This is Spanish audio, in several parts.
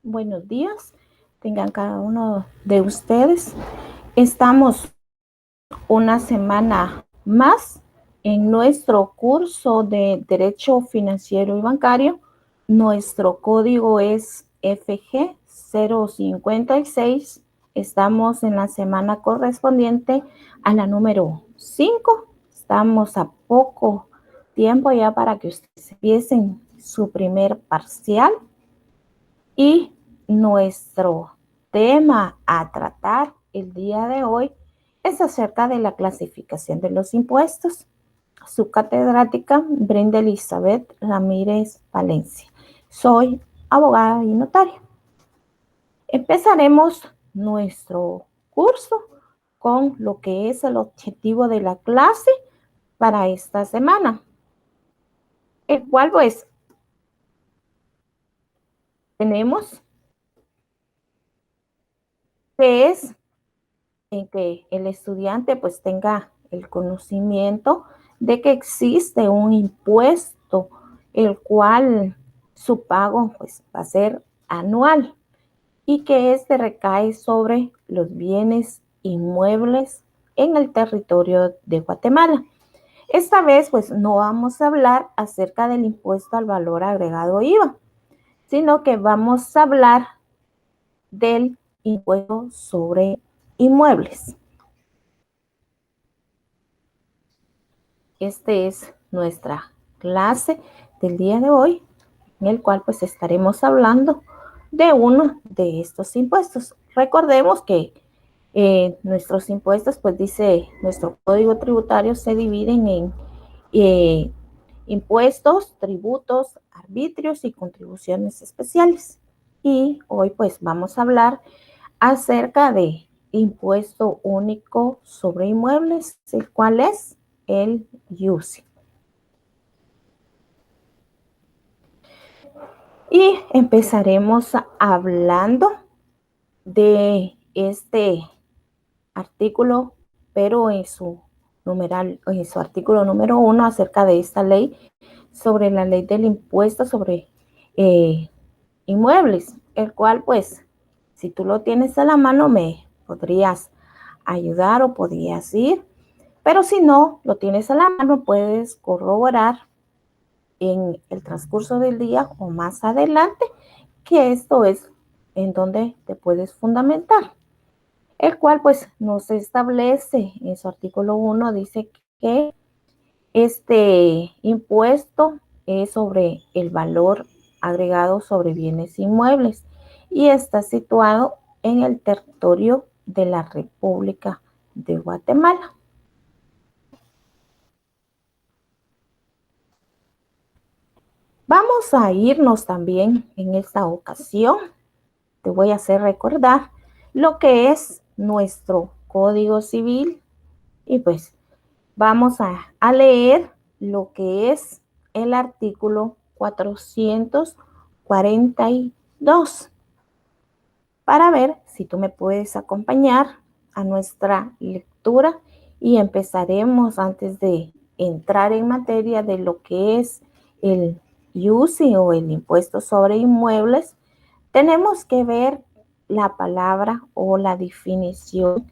Buenos días, tengan cada uno de ustedes. Estamos una semana más en nuestro curso de Derecho Financiero y Bancario. Nuestro código es FG 056. Estamos en la semana correspondiente a la número 5. Estamos a poco tiempo ya para que ustedes empiecen su primer parcial. Y nuestro tema a tratar el día de hoy es acerca de la clasificación de los impuestos. Su catedrática, Brenda Elizabeth Ramírez Valencia. Soy abogada y notaria. Empezaremos nuestro curso con lo que es el objetivo de la clase para esta semana, el cual pues tenemos que es en que el estudiante pues tenga el conocimiento de que existe un impuesto, el cual su pago pues va a ser anual y que este recae sobre los bienes inmuebles en el territorio de Guatemala. Esta vez pues no vamos a hablar acerca del impuesto al valor agregado IVA, sino que vamos a hablar del impuesto sobre inmuebles. Esta es nuestra clase del día de hoy, en el cual pues estaremos hablando de uno de estos impuestos. Recordemos que nuestros impuestos, pues dice nuestro código tributario, se dividen en impuestos, tributos, arbitrios y contribuciones especiales. Y hoy pues vamos a hablar acerca de impuesto único sobre inmuebles, el cual es el IUSI. Y empezaremos hablando de este artículo, pero en su artículo número 1 acerca de esta ley sobre la ley del impuesto sobre inmuebles, el cual pues si tú lo tienes a la mano me podrías ayudar o podrías ir, pero si no lo tienes a la mano puedes corroborar en el transcurso del día o más adelante, que esto es en donde te puedes fundamentar, el cual pues nos establece en su artículo 1, dice que este impuesto es sobre el valor agregado sobre bienes inmuebles y está situado en el territorio de la República de Guatemala. Vamos a irnos también en esta ocasión. Te voy a hacer recordar lo que es nuestro Código Civil y pues vamos a leer lo que es el artículo 442 para ver si tú me puedes acompañar a nuestra lectura y empezaremos antes de entrar en materia de lo que es el IUSI o el impuesto sobre inmuebles. Tenemos que ver la palabra o la definición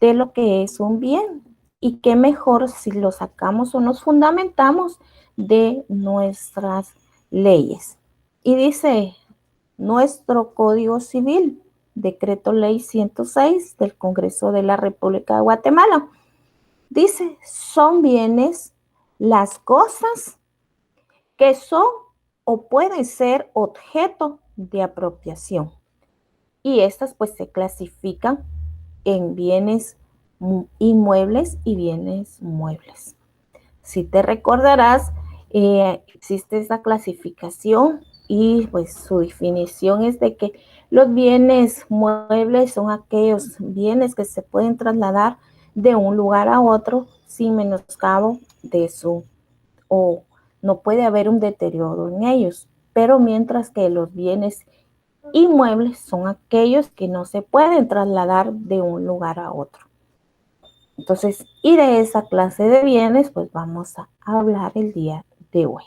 de lo que es un bien y qué mejor si lo sacamos o nos fundamentamos de nuestras leyes. Y dice nuestro Código Civil, Decreto Ley 106 del Congreso de la República de Guatemala. Dice, son bienes las cosas que son o pueden ser objeto de apropiación. Y estas pues se clasifican en bienes inmuebles y bienes muebles. Si te recordarás, existe esta clasificación y pues su definición es de que los bienes muebles son aquellos bienes que se pueden trasladar de un lugar a otro sin menoscabo de su, o no puede haber un deterioro en ellos, pero mientras que los bienes inmuebles son aquellos que no se pueden trasladar de un lugar a otro. Entonces, y de esa clase de bienes, pues vamos a hablar el día de hoy.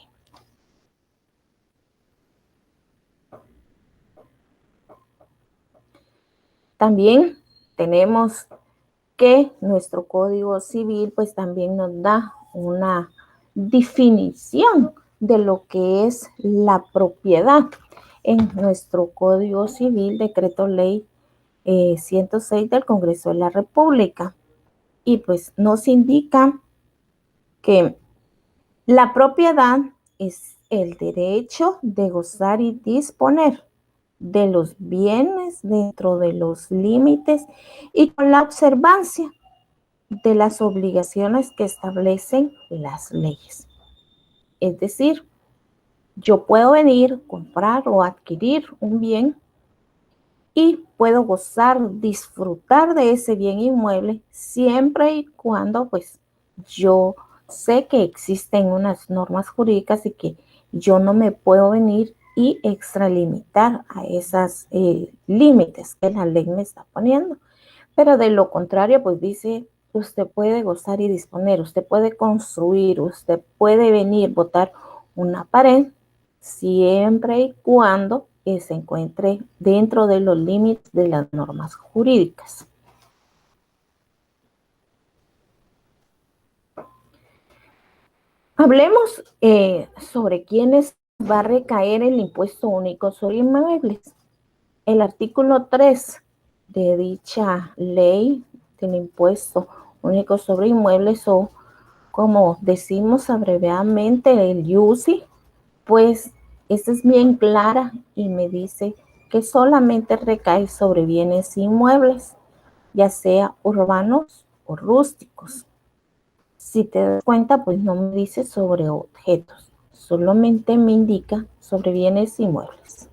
También tenemos que nuestro Código Civil pues también nos da una definición de lo que es la propiedad. En nuestro Código Civil, Decreto Ley 106 del Congreso de la República. Y pues nos indica que la propiedad es el derecho de gozar y disponer de los bienes dentro de los límites y con la observancia de las obligaciones que establecen las leyes. Es decir, yo puedo venir, comprar o adquirir un bien y puedo gozar, disfrutar de ese bien inmueble siempre y cuando pues yo sé que existen unas normas jurídicas y que yo no me puedo venir y extralimitar a esos límites que la ley me está poniendo. Pero de lo contrario, pues dice, usted puede gozar y disponer, usted puede construir, usted puede venir, botar una pared, siempre y cuando se encuentre dentro de los límites de las normas jurídicas. Hablemos sobre quiénes va a recaer el impuesto único sobre inmuebles. El artículo 3 de dicha ley del impuesto único sobre inmuebles, o como decimos abreviadamente el IUCI, pues esta es bien clara y me dice que solamente recae sobre bienes inmuebles, ya sea urbanos o rústicos. Si te das cuenta, pues no me dice sobre objetos, solamente me indica sobre bienes inmuebles.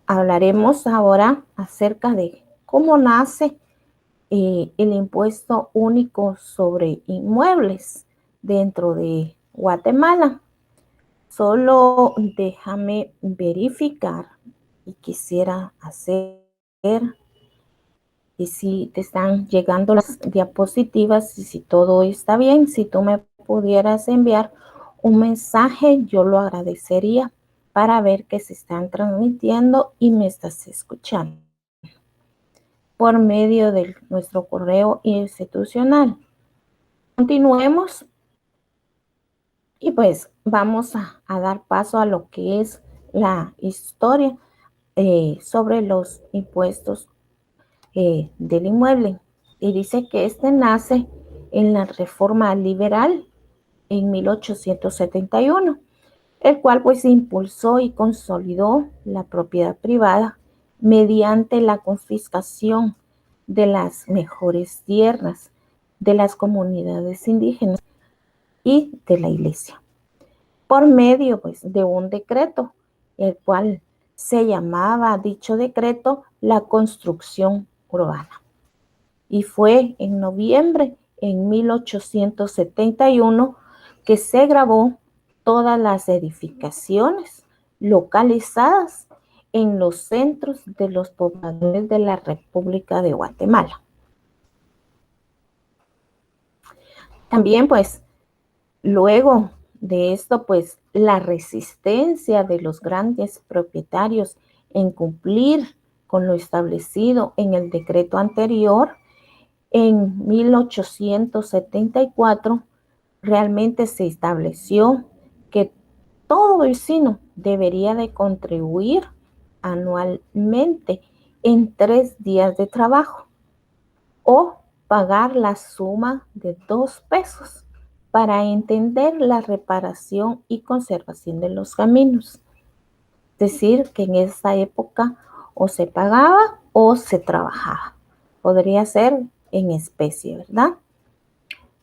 Hablaremos ahora acerca de cómo nace el impuesto único sobre inmuebles dentro de Guatemala. Solo déjame verificar y quisiera hacer, y si te están llegando las diapositivas y si todo está bien, si tú me pudieras enviar un mensaje, yo lo agradecería para ver que se están transmitiendo y me estás escuchando por medio de nuestro correo institucional. Continuemos y pues vamos a dar paso a lo que es la historia sobre los impuestos del inmueble. Y dice que este nace en la Reforma Liberal en 1871, el cual pues impulsó y consolidó la propiedad privada mediante la confiscación de las mejores tierras de las comunidades indígenas y de la iglesia, por medio pues de un decreto, el cual se llamaba dicho decreto la construcción urbana. Y fue en noviembre en 1871 que se grabó todas las edificaciones localizadas en los centros de los pobladores de la República de Guatemala. También pues luego de esto pues la resistencia de los grandes propietarios en cumplir con lo establecido en el decreto anterior en 1874 realmente se estableció que todo vecino debería de contribuir anualmente en 3 días de trabajo o pagar la suma de 2 pesos para entender la reparación y conservación de los caminos. Es decir, que en esa época o se pagaba o se trabajaba. Podría ser en especie, ¿verdad?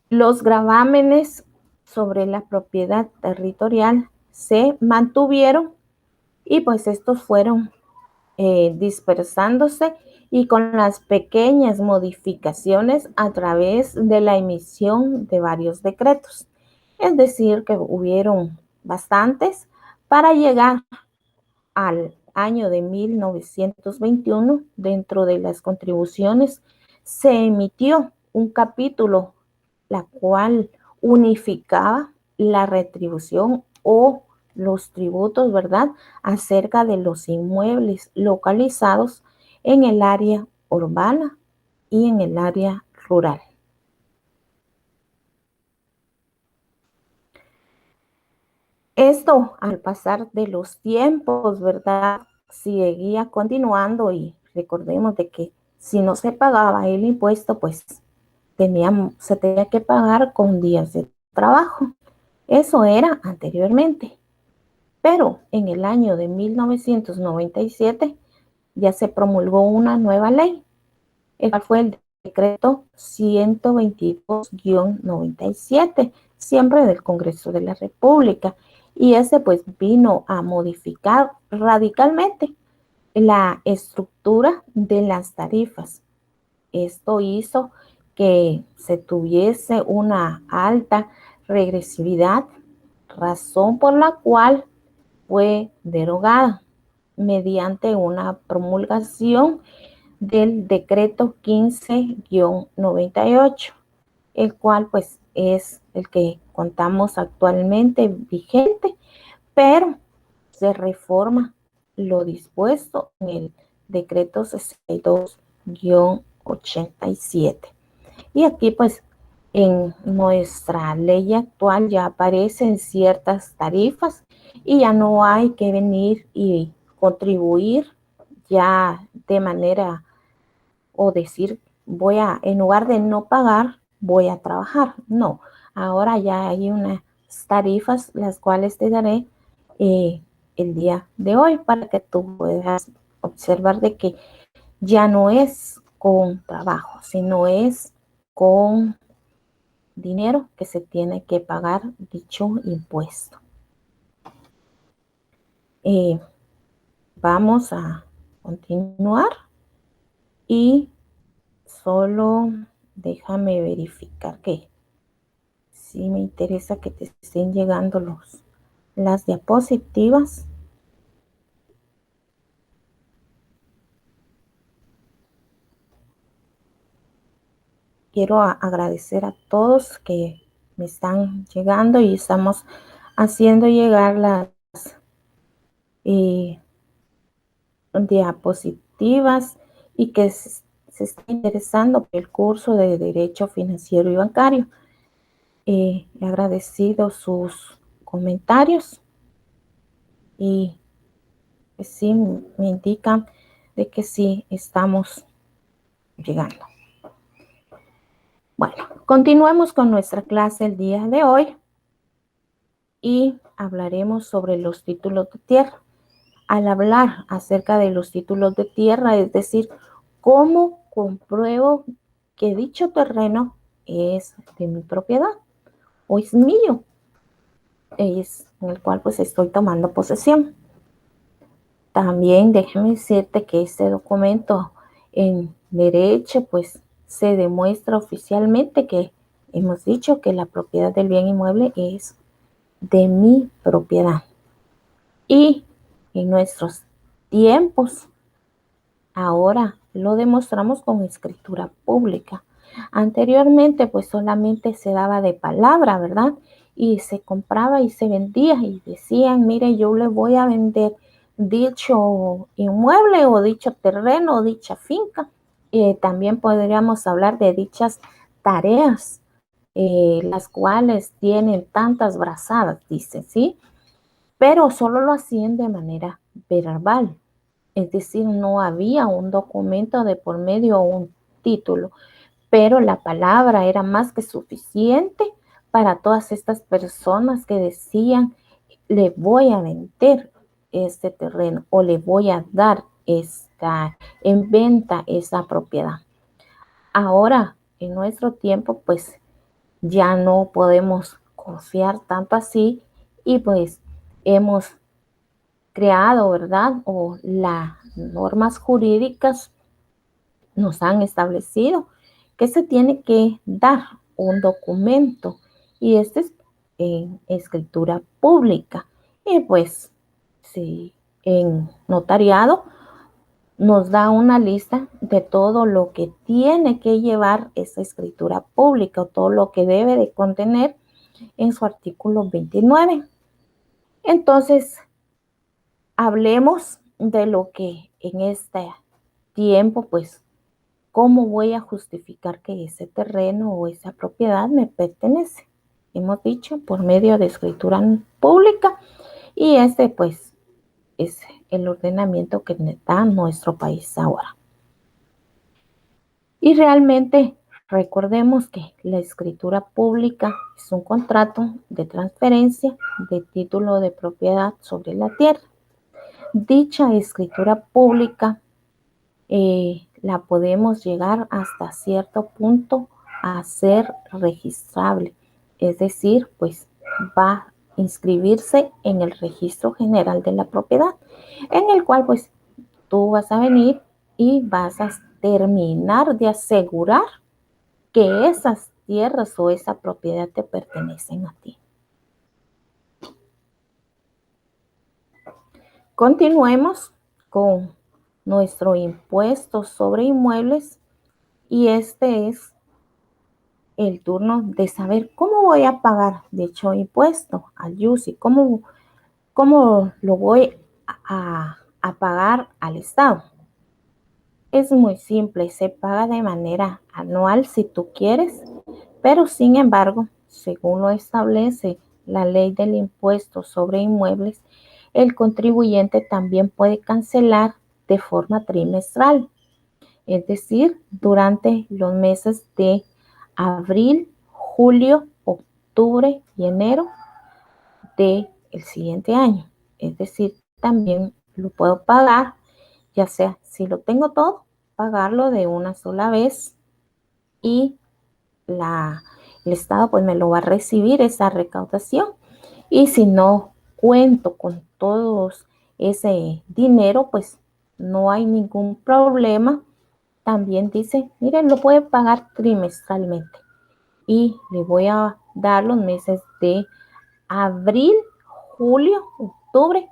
Los gravámenes sobre la propiedad territorial se mantuvieron y pues estos fueron dispersándose y con las pequeñas modificaciones a través de la emisión de varios decretos. Es decir, que hubieron bastantes para llegar al año de 1921. Dentro de las contribuciones se emitió un capítulo la cual unificaba la retribución o los tributos, ¿verdad?, acerca de los inmuebles localizados en el área urbana y en el área rural. Esto, al pasar de los tiempos, ¿verdad?, seguía continuando y recordemos de que si no se pagaba el impuesto, pues se tenía que pagar con días de trabajo. Eso era anteriormente. Pero en el año de 1997 ya se promulgó una nueva ley, el cual fue el decreto 122-97, siempre del Congreso de la República. Y ese pues vino a modificar radicalmente la estructura de las tarifas. Esto hizo que se tuviese una alta regresividad, razón por la cual fue derogada mediante una promulgación del decreto 15-98, el cual pues es el que contamos actualmente vigente, pero se reforma lo dispuesto en el decreto 62-87. Y aquí pues en nuestra ley actual ya aparecen ciertas tarifas y ya no hay que venir y contribuir ya de manera o decir en lugar de no pagar, voy a trabajar. No, ahora ya hay unas tarifas las cuales te daré el día de hoy para que tú puedas observar de que ya no es con trabajo, sino es con dinero que se tiene que pagar dicho impuesto. Vamos a continuar y solo déjame verificar que sí me interesa que te estén llegando las diapositivas. Quiero agradecer a todos que me están llegando y estamos haciendo llegar las diapositivas y que se está interesando por el curso de Derecho Financiero y Bancario. He agradecido sus comentarios y sí me indican de que sí estamos llegando. Bueno, continuemos con nuestra clase el día de hoy y hablaremos sobre los títulos de tierra. Al hablar acerca de los títulos de tierra, es decir, cómo compruebo que dicho terreno es de mi propiedad o es mío, es en el cual pues estoy tomando posesión. También déjeme decirte que este documento en derecho pues se demuestra oficialmente que hemos dicho que la propiedad del bien inmueble es de mi propiedad. Y en nuestros tiempos ahora lo demostramos con escritura pública. Anteriormente pues solamente se daba de palabra, ¿verdad? Y se compraba y se vendía y decían, mire, yo le voy a vender dicho inmueble o dicho terreno o dicha finca. También podríamos hablar de dichas tareas, las cuales tienen tantas brazadas, dice, ¿sí? Pero solo lo hacían de manera verbal. Es decir, no había un documento de por medio o un título, pero la palabra era más que suficiente para todas estas personas que decían, le voy a vender este terreno o le voy a dar en venta esa propiedad. Ahora, en nuestro tiempo, pues ya no podemos confiar tanto así y pues hemos creado, ¿verdad? O las normas jurídicas nos han establecido que se tiene que dar un documento y este es en escritura pública. Y pues, sí, en notariado nos da una lista de todo lo que tiene que llevar esa escritura pública o todo lo que debe de contener en su artículo 29. Entonces, hablemos de lo que en este tiempo, pues, ¿cómo voy a justificar que ese terreno o esa propiedad me pertenece? Hemos dicho por medio de escritura pública y pues, es el ordenamiento que da nuestro país ahora. Y realmente recordemos que la escritura pública es un contrato de transferencia de título de propiedad sobre la tierra. Dicha escritura pública la podemos llegar hasta cierto punto a ser registrable, es decir, pues va a inscribirse en el registro general de la propiedad, en el cual pues tú vas a venir y vas a terminar de asegurar que esas tierras o esa propiedad te pertenecen a ti. Continuemos con nuestro impuesto sobre inmuebles y este es el turno de saber cómo voy a pagar dicho impuesto al IUCI, cómo lo voy a pagar al Estado. Es muy simple, se paga de manera anual si tú quieres, pero sin embargo, según lo establece la ley del impuesto sobre inmuebles, el contribuyente también puede cancelar de forma trimestral, es decir, durante los meses de abril, julio, octubre y enero del siguiente año. Es decir, también lo puedo pagar, ya sea si lo tengo todo, pagarlo de una sola vez y el Estado pues me lo va a recibir esa recaudación. Y si no cuento con todos ese dinero, pues no hay ningún problema. También dice, miren, lo puede pagar trimestralmente. Y le voy a dar los meses de abril, julio, octubre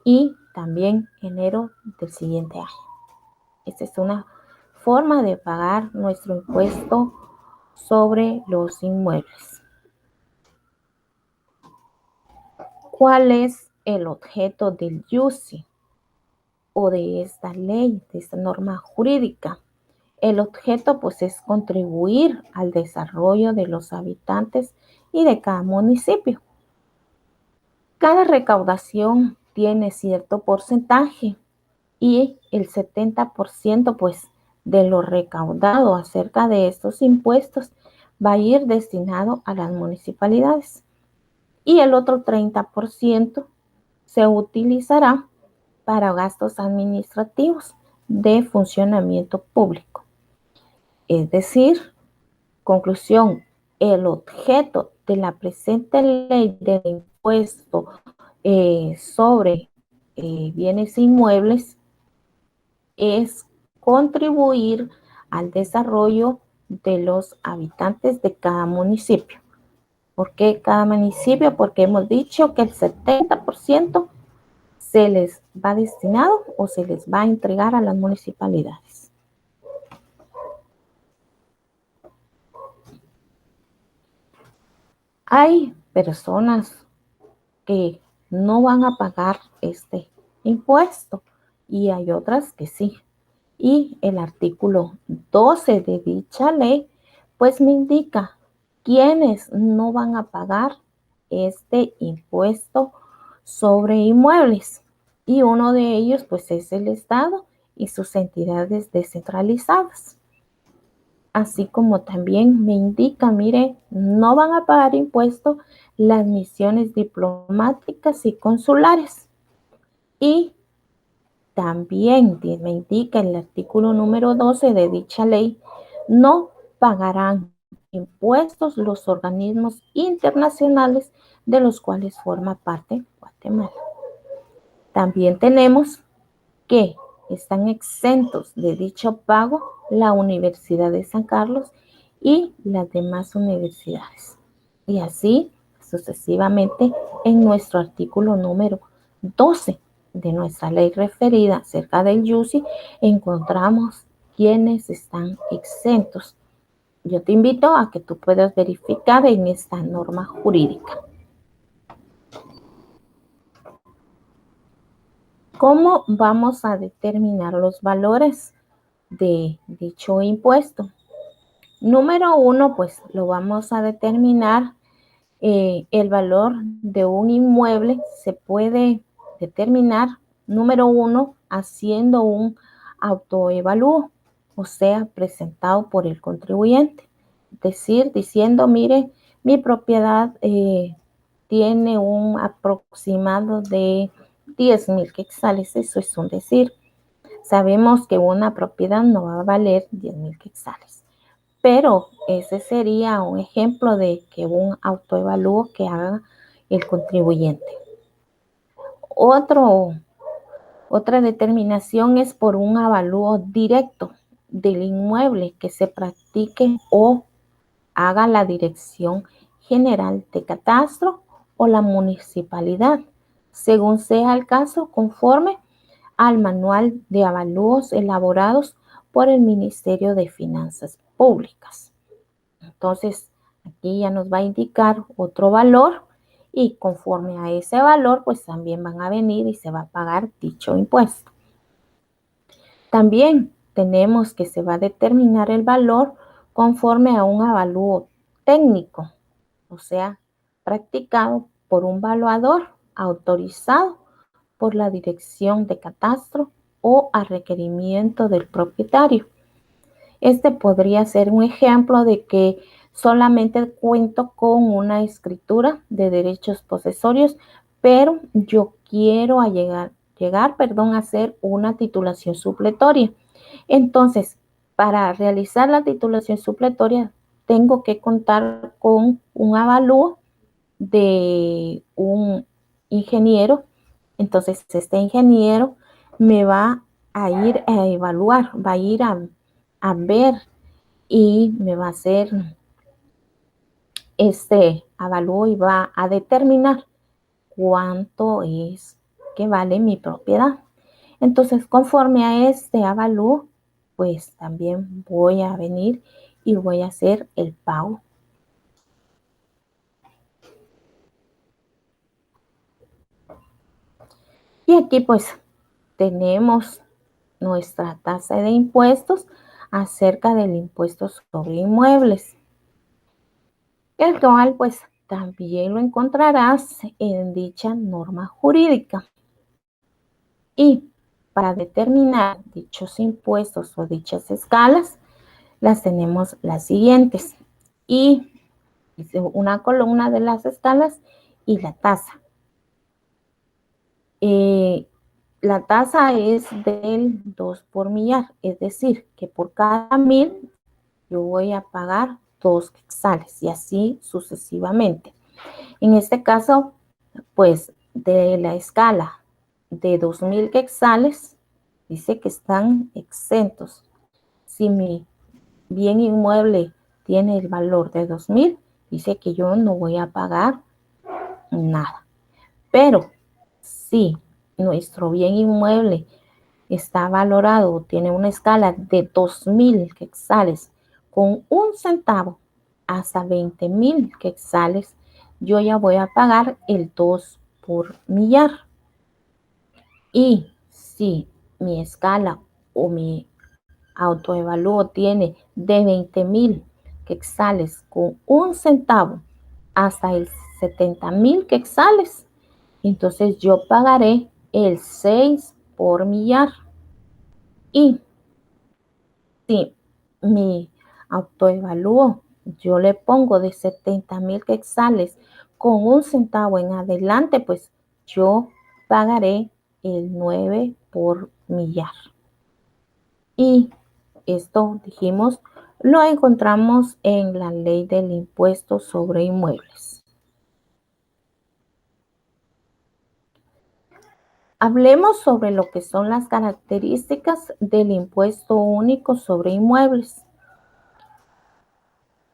y también enero del siguiente año. Esta es una forma de pagar nuestro impuesto sobre los inmuebles. ¿Cuál es el objeto del IUCI o de esta ley, de esta norma jurídica? El objeto pues es contribuir al desarrollo de los habitantes y de cada municipio. Cada recaudación tiene cierto porcentaje y el 70% pues de lo recaudado acerca de estos impuestos va a ir destinado a las municipalidades y el otro 30% se utilizará para gastos administrativos de funcionamiento público. Es decir, conclusión, el objeto de la presente ley del impuesto sobre bienes inmuebles es contribuir al desarrollo de los habitantes de cada municipio. ¿Por qué cada municipio? Porque hemos dicho que el 70% se les va destinado o se les va a entregar a las municipalidades. Hay personas que no van a pagar este impuesto y hay otras que sí. Y el artículo 12 de dicha ley, pues me indica quiénes no van a pagar este impuesto sobre inmuebles. Y uno de ellos, pues, es el Estado y sus entidades descentralizadas. Así como también me indica, mire, no van a pagar impuesto las misiones diplomáticas y consulares. Y también me indica el artículo número 12 de dicha ley, no pagarán impuestos los organismos internacionales de los cuales forma parte Guatemala. También tenemos que están exentos de dicho pago la Universidad de San Carlos y las demás universidades. Y así sucesivamente en nuestro artículo número 12 de nuestra ley referida acerca del IUCI encontramos quienes están exentos. Yo te invito a que tú puedas verificar en esta norma jurídica. ¿Cómo vamos a determinar los valores de dicho impuesto? Número uno, pues lo vamos a determinar. El valor de un inmueble se puede determinar, número uno, haciendo un autoevalúo, o sea, presentado por el contribuyente. Es decir, diciendo, mire, mi propiedad tiene un aproximado de 10,000 quetzales, eso es un decir. Sabemos que una propiedad no va a valer 10,000 quetzales. Pero ese sería un ejemplo de que un autoevalúo que haga el contribuyente. Otra determinación es por un avalúo directo del inmueble que se practique o haga la Dirección General de Catastro o la municipalidad, según sea el caso, conforme al manual de avalúos elaborados por el Ministerio de Finanzas Públicas. Entonces, aquí ya nos va a indicar otro valor y conforme a ese valor, pues también van a venir y se va a pagar dicho impuesto. También tenemos que se va a determinar el valor conforme a un avalúo técnico, o sea, practicado por un evaluador autorizado por la Dirección de Catastro o a requerimiento del propietario. Este podría ser un ejemplo de que solamente cuento con una escritura de derechos posesorios, pero yo quiero llegar, a hacer una titulación supletoria. Entonces, para realizar la titulación supletoria, tengo que contar con un avalúo de un ingeniero. Entonces, este ingeniero me va a ir a evaluar, va a ir a ver y me va a hacer este avalúo y va a determinar cuánto es que vale mi propiedad. Entonces, conforme a este avalúo, pues también voy a venir y voy a hacer el pago. Y aquí pues tenemos nuestra tasa de impuestos acerca del impuesto sobre inmuebles, el cual pues también lo encontrarás en dicha norma jurídica. Y para determinar dichos impuestos o dichas escalas, las tenemos las siguientes. Y una columna de las escalas y la tasa. La tasa es del 2 por millar, es decir, que por cada 1,000 yo voy a pagar 2 quetzales y así sucesivamente. En este caso, pues de la escala de 2,000 quetzales, dice que están exentos. Si mi bien inmueble tiene el valor de 2,000, dice que yo no voy a pagar nada. Pero si nuestro bien inmueble está valorado, tiene una escala de 2,000 quetzales con 1 centavo hasta 20,000 quetzales, yo ya voy a pagar el 2 por millar. Y si mi escala o mi autoevalúo tiene de 20,000 quetzales con 1 centavo hasta el 70,000 quetzales, entonces yo pagaré el 6 por millar. Y si mi autoevalúo yo le pongo de 70,000 quetzales con 1 centavo en adelante, pues yo pagaré el 9 por millar. Y esto, dijimos, lo encontramos en la ley del impuesto sobre inmuebles. Hablemos sobre lo que son las características del impuesto único sobre inmuebles.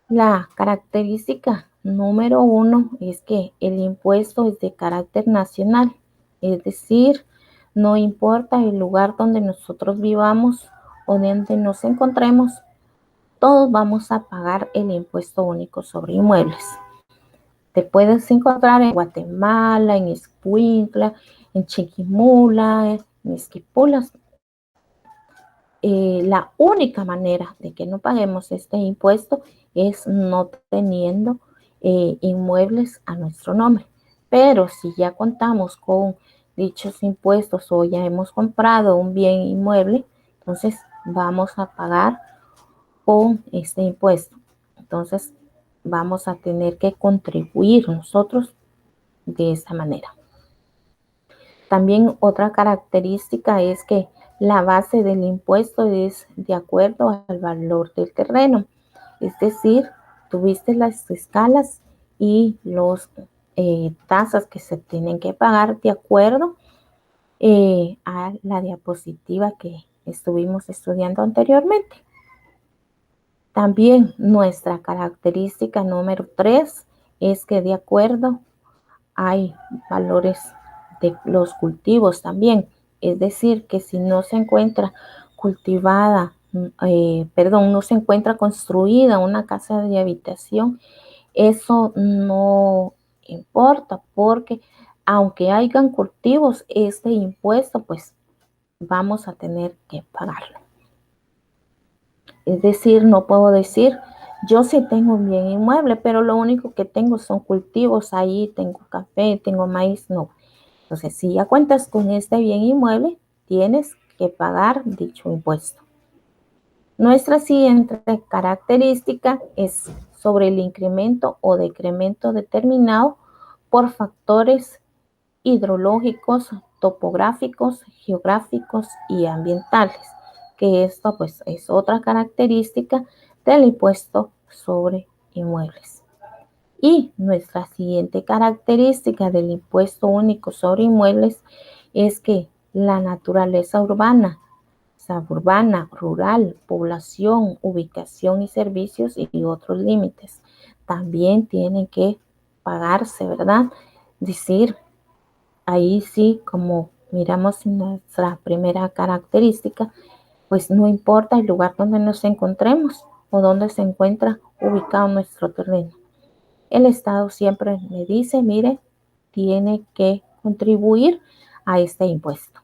La característica número 1 es que el impuesto es de carácter nacional, es decir, no importa el lugar donde nosotros vivamos o donde nos encontremos, todos vamos a pagar el impuesto único sobre inmuebles. Te puedes encontrar en Guatemala, en Escuintla, en Chiquimula, me esquipulas. La única manera de que no paguemos este impuesto es no teniendo inmuebles a nuestro nombre. Pero si ya contamos con dichos impuestos o ya hemos comprado un bien inmueble, entonces vamos a pagar con este impuesto. Entonces vamos a tener que contribuir nosotros de esta manera. También otra característica es que la base del impuesto es de acuerdo al valor del terreno. Es decir, tuviste las escalas y los tasas que se tienen que pagar de acuerdo a la diapositiva que estuvimos estudiando anteriormente. También nuestra característica número 3 es que de acuerdo hay valores de los cultivos también. Es decir, que si no se encuentra cultivada, no se encuentra construida una casa de habitación, eso no importa porque aunque hayan cultivos, este impuesto pues vamos a tener que pagarlo. Es decir, no puedo decir, yo sí tengo un bien inmueble, pero lo único que tengo son cultivos ahí, tengo café, tengo maíz, no. Entonces, si ya cuentas con este bien inmueble, tienes que pagar dicho impuesto. Nuestra siguiente característica es sobre el incremento o decremento determinado por factores hidrológicos, topográficos, geográficos y ambientales, que esto pues es otra característica del impuesto sobre inmuebles. Y nuestra siguiente característica del impuesto único sobre inmuebles es que la naturaleza urbana, suburbana, rural, población, ubicación y servicios y otros límites también tienen que pagarse, ¿verdad? Decir, ahí sí, como miramos en nuestra primera característica, pues no importa el lugar donde nos encontremos o donde se encuentra ubicado nuestro terreno. El Estado siempre me dice, mire, tiene que contribuir a este impuesto.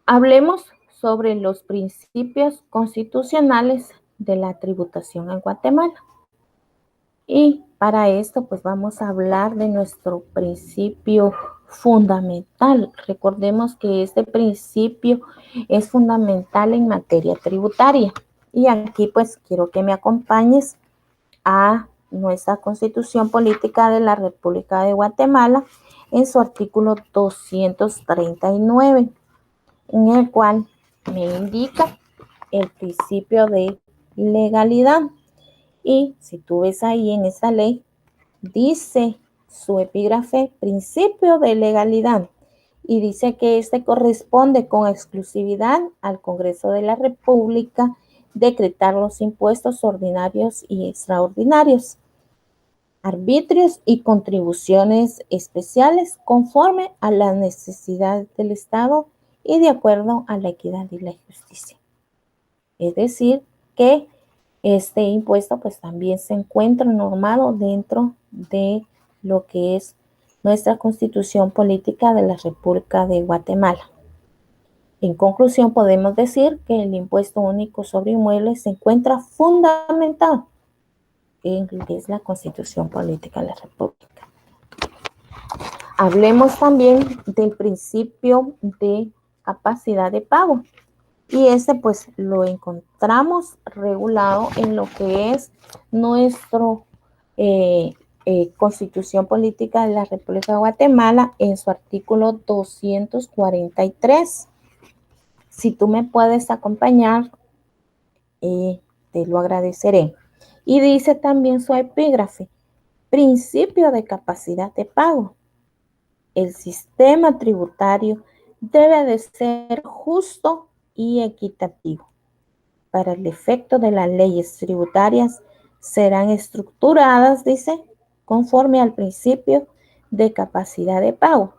Hablemos sobre los principios constitucionales de la tributación en Guatemala. Y para esto, pues vamos a hablar de nuestro principio fundamental. Recordemos que este principio es fundamental en materia tributaria. Y aquí, pues, quiero que me acompañes a nuestra Constitución Política de la República de Guatemala en su artículo 239, en el cual me indica el principio de legalidad. Y si tú ves ahí en esta ley, dice su epígrafe, principio de legalidad, y dice que este corresponde con exclusividad al Congreso de la República decretar los impuestos ordinarios y extraordinarios, arbitrios y contribuciones especiales conforme a las necesidades del Estado y de acuerdo a la equidad y la justicia. Es decir, que este impuesto pues también se encuentra normado dentro de lo que es nuestra Constitución Política de la República de Guatemala. En conclusión, podemos decir que el impuesto único sobre inmuebles se encuentra fundamentado en lo que es la Constitución Política de la República. Hablemos también del principio de capacidad de pago. Y este pues lo encontramos regulado en lo que es nuestro Constitución Política de la República de Guatemala en su artículo 243. Si tú me puedes acompañar, te lo agradeceré. Y dice también su epígrafe, principio de capacidad de pago. El sistema tributario debe de ser justo y equitativo. Para el efecto de las leyes tributarias serán estructuradas, dice, conforme al principio de capacidad de pago.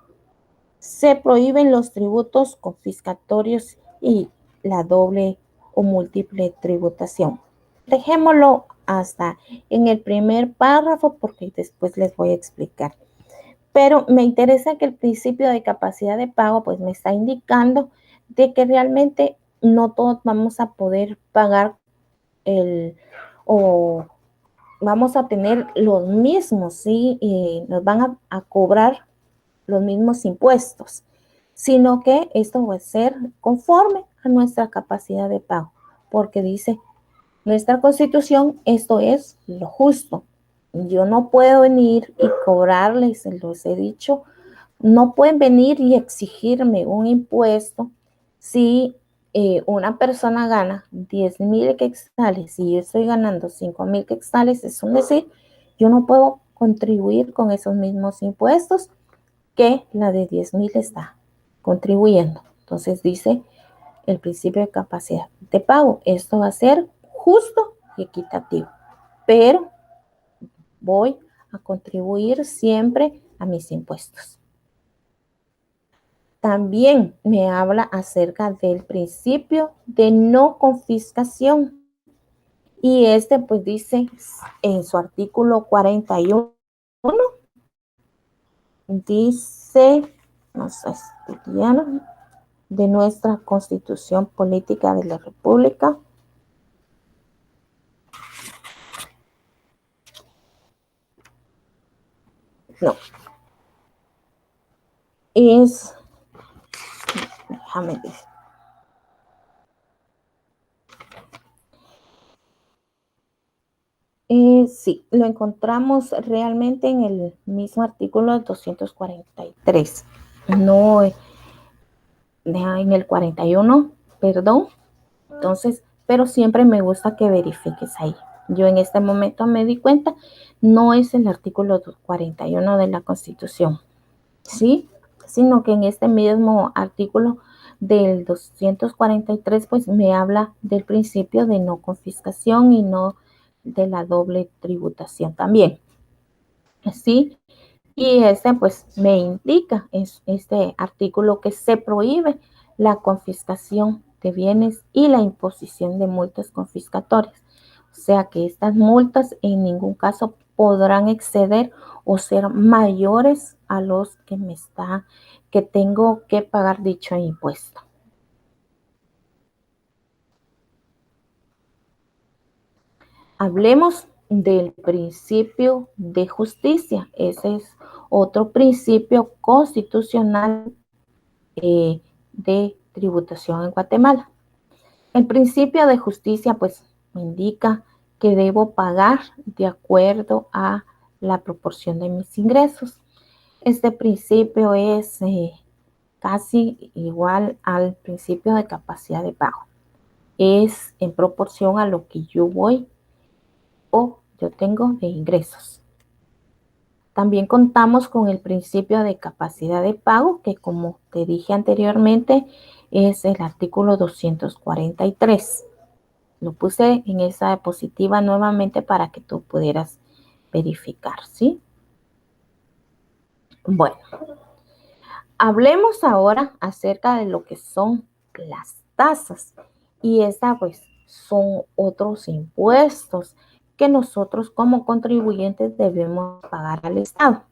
Se prohíben los tributos confiscatorios y la doble o múltiple tributación. Dejémoslo hasta en el primer párrafo porque después les voy a explicar. Pero me interesa que el principio de capacidad de pago pues me está indicando de que realmente no todos vamos a poder pagar o vamos a tener los mismos, ¿sí? Y nos van a cobrar los mismos impuestos, sino que esto va a ser conforme a nuestra capacidad de pago, porque dice nuestra Constitución, esto es lo justo. Yo no puedo venir y cobrarles, los he dicho, no pueden venir y exigirme un impuesto si una persona gana 10,000 quetzales y yo estoy ganando 5,000 quetzales, es decir, yo no puedo contribuir con esos mismos impuestos que la de 10,000 está contribuyendo. Entonces dice el principio de capacidad de pago. Esto va a ser justo y equitativo, pero voy a contribuir siempre a mis impuestos. También me habla acerca del principio de no confiscación. Y este pues dice en su artículo 41, dice, no sé, de nuestra Constitución Política de la República. No, es, déjame decir, sí, lo encontramos realmente en el mismo artículo 243, no en el 41, perdón. Entonces, pero siempre me gusta que verifiques ahí. Yo en este momento me di cuenta, no es el artículo 41 de la Constitución, ¿sí? Sino que en este mismo artículo del 243, pues me habla del principio de no confiscación y no de la doble tributación también, ¿sí? Y este pues me indica este artículo que se prohíbe la confiscación de bienes y la imposición de multas confiscatorias. O sea que estas multas en ningún caso podrán exceder o ser mayores a los que tengo que pagar dicho impuesto. Hablemos del principio de justicia. Ese es otro principio constitucional de tributación en Guatemala. El principio de justicia pues me indica que debo pagar de acuerdo a la proporción de mis ingresos. Este principio es casi igual al principio de capacidad de pago. Es en proporción a lo que yo voy o yo tengo de ingresos. También contamos con el principio de capacidad de pago, que como te dije anteriormente, es el artículo 243. Lo puse en esa diapositiva nuevamente para que tú pudieras verificar, ¿sí? Bueno, hablemos ahora acerca de lo que son las tasas. Y estas pues son otros impuestos que nosotros como contribuyentes debemos pagar al Estado.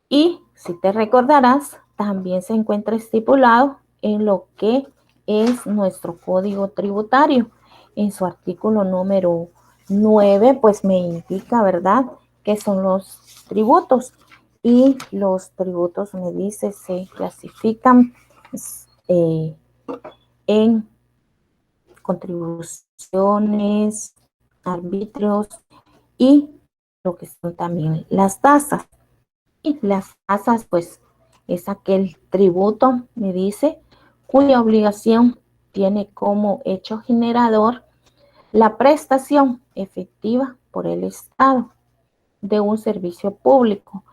Y si te recordarás, también se encuentra estipulado en lo que es nuestro código tributario. En su artículo número 9, pues me indica, ¿verdad?, qué son los tributos. Y los tributos, me dice, se clasifican eh, en contribuciones, arbitrios y lo que son también las tasas. Y las tasas, pues, es aquel tributo, me dice, cuya obligación tiene como hecho generador la prestación efectiva por el Estado de un servicio público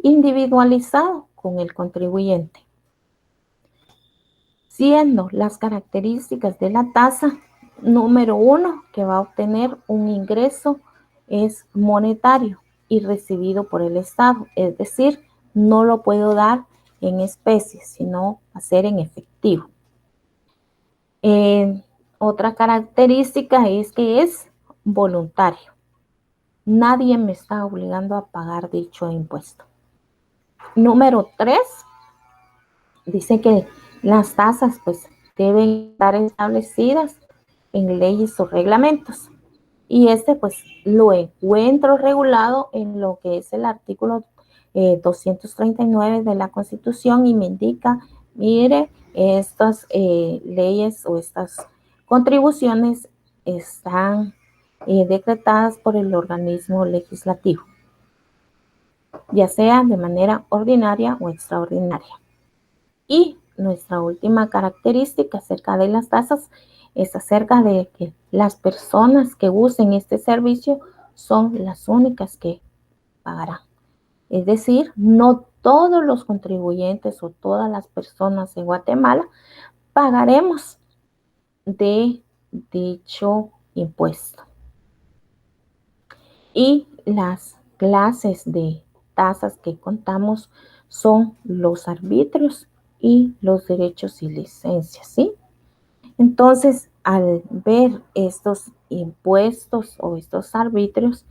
individualizado con el contribuyente, siendo las características de la tasa, número uno, que va a obtener un ingreso es monetario y recibido por el Estado, es decir, no lo puedo dar en especie, sino hacer en efectivo. Otra característica es que es voluntario. Nadie me está obligando a pagar dicho impuesto. Número 3 dice que las tasas pues deben estar establecidas en leyes o reglamentos. Y pues lo encuentro regulado en lo que es el artículo 239 de la Constitución y me indica, mire, estas leyes o estas contribuciones están decretadas por el organismo legislativo, ya sea de manera ordinaria o extraordinaria. Y nuestra última característica acerca de las tasas es acerca de que las personas que usen este servicio son las únicas que pagarán. Es decir, no todos los contribuyentes o todas las personas en Guatemala pagaremos de dicho impuesto. Y las clases de tasas que contamos son los arbitrios y los derechos y licencias, ¿sí? Entonces, al ver estos impuestos o estos arbitrios,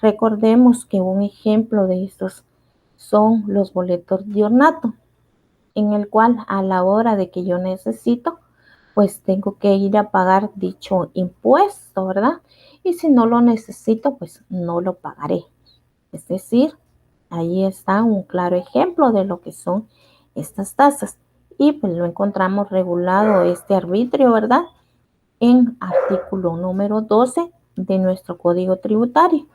recordemos que un ejemplo de estos son los boletos de ornato, en el cual a la hora de que yo necesito, pues tengo que ir a pagar dicho impuesto, ¿verdad? Y si no lo necesito, pues no lo pagaré. Es decir, ahí está un claro ejemplo de lo que son estas tasas. Y pues lo encontramos regulado este arbitrio, ¿verdad? En artículo número 12 de nuestro Código Tributario.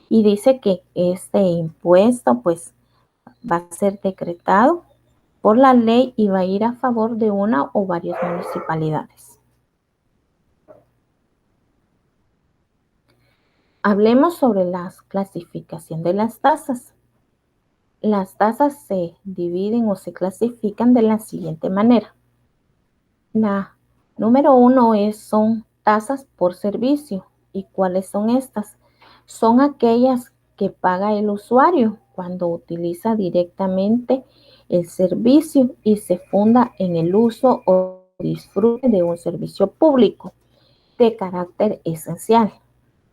Y dice que este impuesto pues va a ser decretado por la ley y va a ir a favor de una o varias municipalidades. Hablemos sobre la clasificación de las tasas. Las tasas se dividen o se clasifican de la siguiente manera. La número 1 son tasas por servicio. ¿Y cuáles son estas? Son aquellas que paga el usuario cuando utiliza directamente el servicio y se funda en el uso o disfrute de un servicio público de carácter esencial,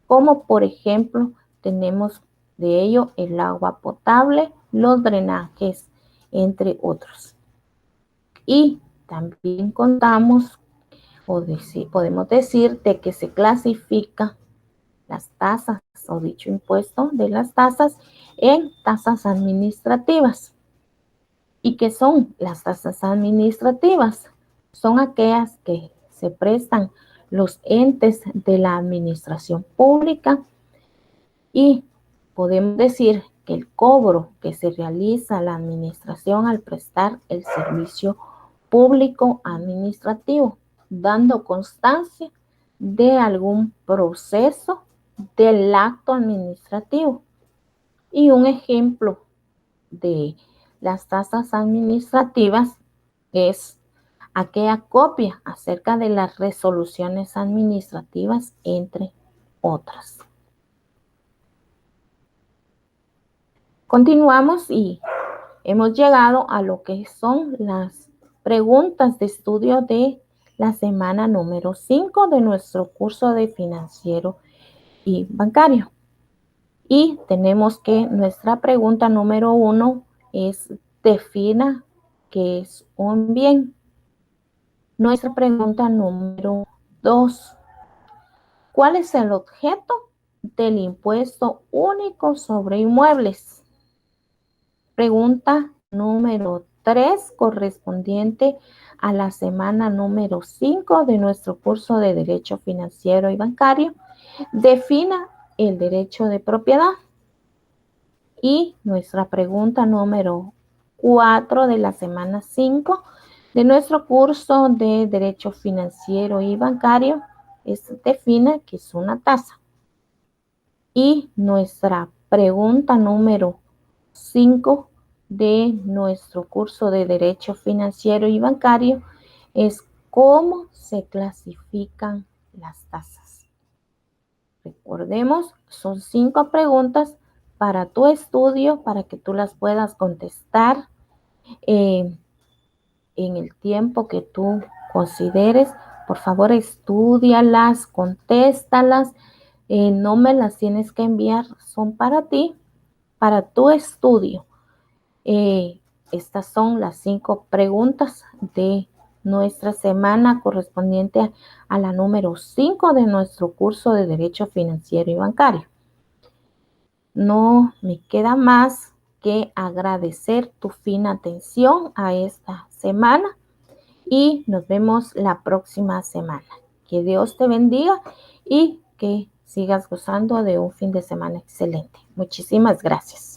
como por ejemplo tenemos de ello el agua potable, los drenajes, entre otros. Y también contamos podemos decir de que se clasifica las tasas o dicho impuesto de las tasas en tasas administrativas. ¿Y qué son las tasas administrativas? Son aquellas que se prestan los entes de la administración pública y podemos decir que el cobro que se realiza a la administración al prestar el servicio público administrativo, dando constancia de algún proceso del acto administrativo. Y un ejemplo de las tasas administrativas es aquella copia acerca de las resoluciones administrativas, entre otras. Continuamos y hemos llegado a lo que son las preguntas de estudio de la semana número 5 de nuestro curso de financiero y bancario. Y tenemos que nuestra pregunta número 1 es: defina qué es un bien. Nuestra pregunta número 2: ¿cuál es el objeto del impuesto único sobre inmuebles? Pregunta número 3, correspondiente a la semana número 5 de nuestro curso de Derecho Financiero y Bancario. Defina el derecho de propiedad. Y nuestra pregunta número 4 de la semana 5 de nuestro curso de Derecho Financiero y Bancario define qué es una tasa. Y nuestra pregunta número 5 de nuestro curso de Derecho Financiero y Bancario es: ¿cómo se clasifican las tasas? Recordemos, son 5 preguntas para tu estudio, para que tú las puedas contestar en el tiempo que tú consideres. Por favor, estúdialas, contéstalas. No me las tienes que enviar, son para ti, para tu estudio. Estas son las 5 preguntas de nuestra semana correspondiente a la número 5 de nuestro curso de Derecho Financiero y Bancario. No me queda más que agradecer tu fina atención a esta semana y nos vemos la próxima semana. Que Dios te bendiga y que sigas gozando de un fin de semana excelente. Muchísimas gracias.